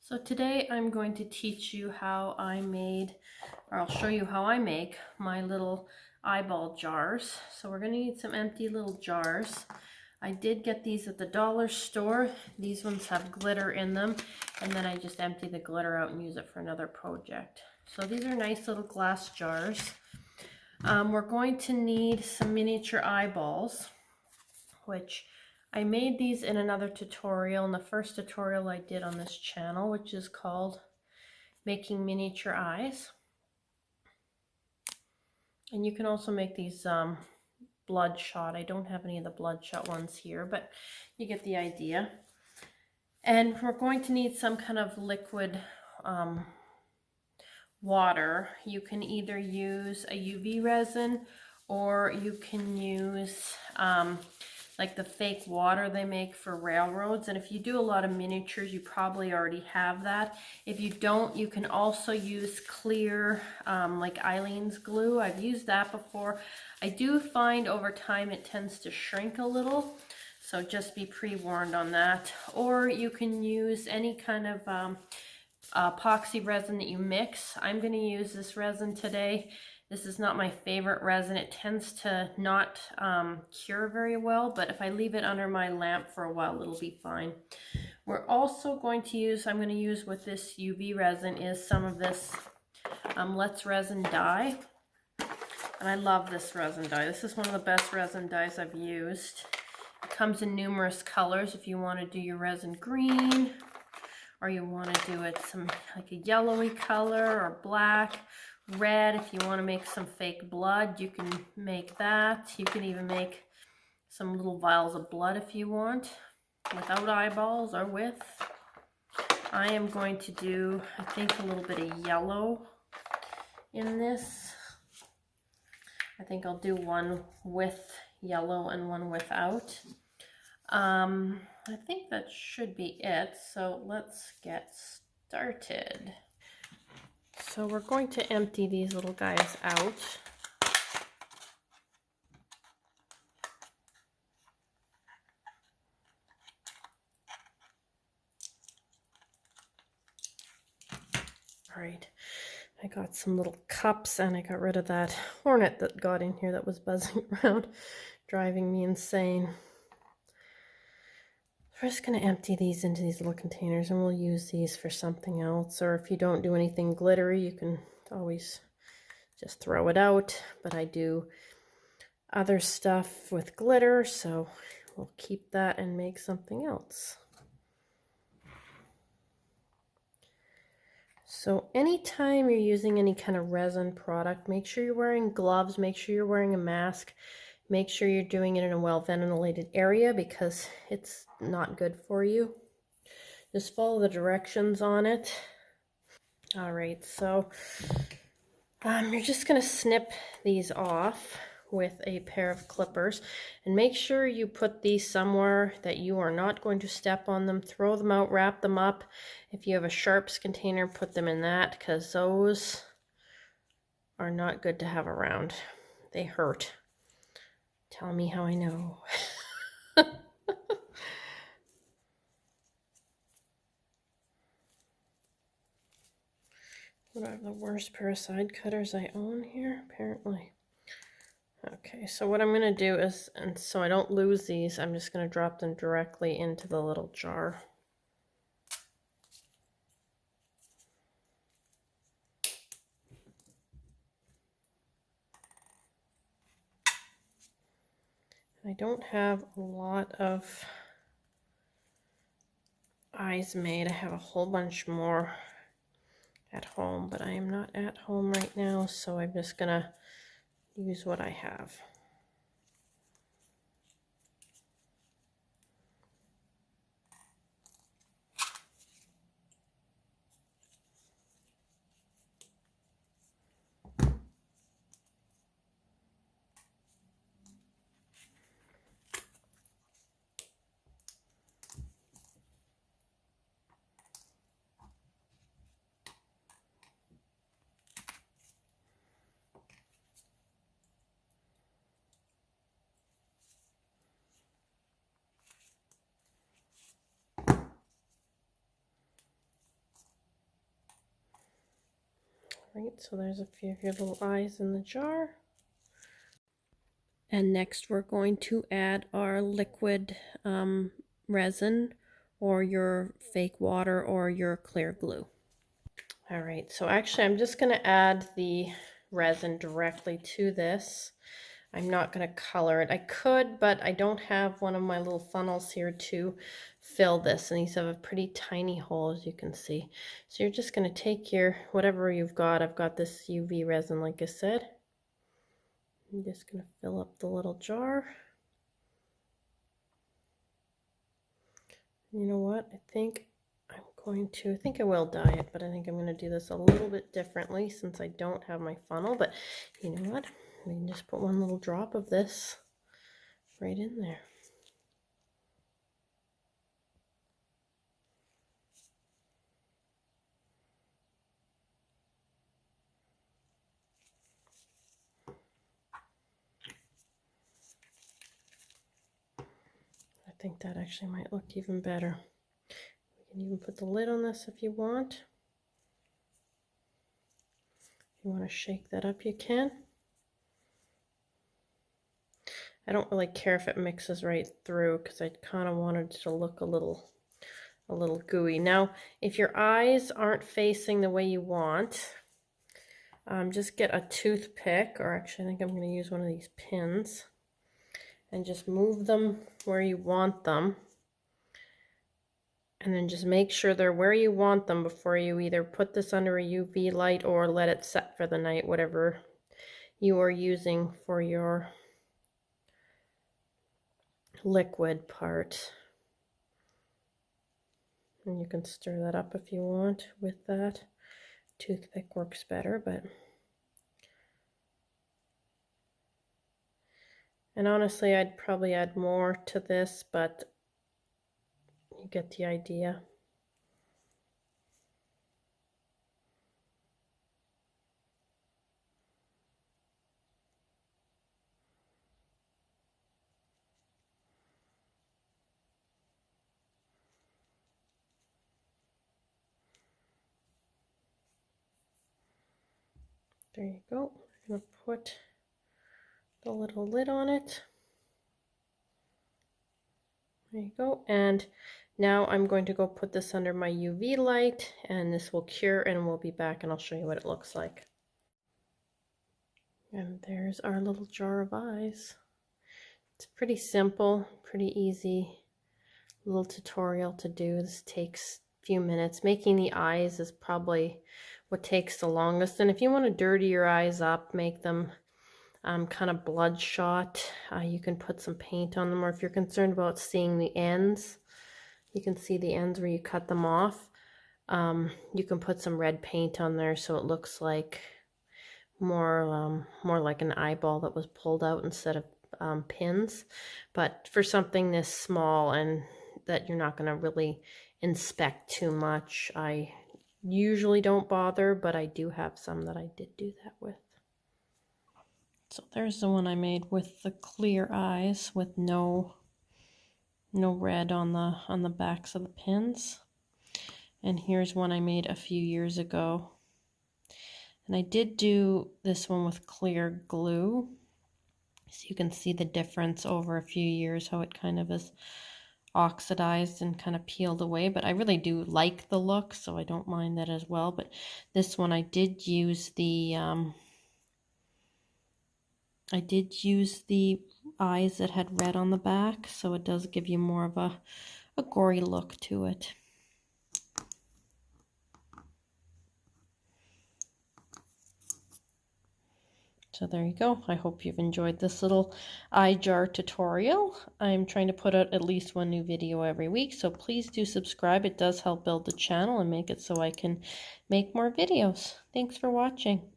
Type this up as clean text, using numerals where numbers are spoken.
So today I'm going to teach you how I made, or I'll show you how I make my little eyeball jars. So we're going to need some empty little jars. I did get these at the dollar store. These ones have glitter in them, and then I just empty the glitter out and use it for another project. So these are nice little glass jars. We're going to need some miniature eyeballs, which I made these in another tutorial, in the first tutorial I did on this channel, which is called Making Miniature Eyes. And you can also make these bloodshot. I don't have any of the bloodshot ones here, but you get the idea. And we're going to need some kind of liquid water. You can either use a UV resin, or you can use like the fake water they make for railroads. And if you do a lot of miniatures, you probably already have that. If you don't, you can also use clear like Eileen's glue. I've used that before. I do find over time it tends to shrink a little, so just be pre-warned on that. Or you can use any kind of epoxy resin that you mix. I'm going to use this resin today. This is not my favorite resin. It tends to not cure very well, but if I leave it under my lamp for a while, it'll be fine. We're also going to use, I'm going to use with this UV resin is some of this Let's Resin dye. And I love this resin dye. This is one of the best resin dyes I've used. It comes in numerous colors if you want to do your resin green, or you want to do it some like a yellowy color, or black, red. If you want to make some fake blood, you can make that. You can even make some little vials of blood if you want, without eyeballs or with. I am going to do, I think, a little bit of yellow in this. I think I'll do one with yellow and one without. I think that should be it, so let's get started. So we're going to empty these little guys out. All right, I got some little cups, and I got rid of that hornet that got in here that was buzzing around, driving me insane. We're just going to empty these into these little containers, and we'll use these for something else. Or if you don't do anything glittery, you can always just throw it out. But I do other stuff with glitter, so we'll keep that and make something else. So anytime you're using any kind of resin product, make sure you're wearing gloves, make sure you're wearing a mask. Make sure you're doing it in a well-ventilated area, because it's not good for you. Just follow the directions on it. All right, so you're just going to snip these off with a pair of clippers, and make sure you put these somewhere that you are not going to step on them. Throw them out, wrap them up. If you have a sharps container, put them in that, because those are not good to have around. They hurt. Tell me how I know. What are the worst pair of side cutters I own here, apparently. Okay, so what I'm going to do is, and so I don't lose these, I'm just going to drop them directly into the little jar. I don't have a lot of eyes made. I have a whole bunch more at home, but I am not at home right now, so I'm just gonna use what I have. Right, so there's a few of your little eyes in the jar. And next we're going to add our liquid resin or your fake water or your clear glue. All right, so actually I'm just going to add the resin directly to this. I'm not going to color it. I could, but I don't have one of my little funnels here to fill this. And these have a pretty tiny hole, as you can see. So you're just going to take your, whatever you've got. I've got this UV resin, like I said. I'm just going to fill up the little jar. You know what? I think I will dye it, but I think I'm going to do this a little bit differently since I don't have my funnel. But you know what? We can just put one little drop of this right in there. I think that actually might look even better. You can even put the lid on this if you want. If you want to shake that up, you can. I don't really care if it mixes right through because I kind of wanted it to look a little gooey. Now, if your eyes aren't facing the way you want, just get a toothpick, or actually I think I'm going to use one of these pins, and just move them where you want them. And then just make sure they're where you want them before you either put this under a UV light or let it set for the night, whatever you are using for your liquid part. And you can stir that up if you want with that. Toothpick works better, but... And honestly, I'd probably add more to this, but you get the idea. There you go. I'm going to put the little lid on it. There you go. And now I'm going to go put this under my UV light, and this will cure, and we'll be back and I'll show you what it looks like. And there's our little jar of eyes. It's pretty simple, pretty easy little tutorial to do. This takes a few minutes. Making the eyes is probably what takes the longest. And if you want to dirty your eyes up, make them kind of bloodshot, you can put some paint on them, or if you're concerned about seeing the ends, you can see the ends where you cut them off, you can put some red paint on there so it looks like more like an eyeball that was pulled out instead of pins. But for something this small and that you're not going to really inspect too much, I usually don't bother, but I do have some that I did do that with. So there's the one I made with the clear eyes with no red on the backs of the pins. And here's one I made a few years ago. And I did do this one with clear glue. So you can see the difference over a few years, how it kind of is oxidized and kind of peeled away. But I really do like the look, so I don't mind that as well. But this one I did use the eyes that had red on the back, so it does give you more of a gory look to it. So there you go. I hope you've enjoyed this little eye jar tutorial. I'm trying to put out at least one new video every week, so please do subscribe. It does help build the channel and make it so I can make more videos. Thanks for watching.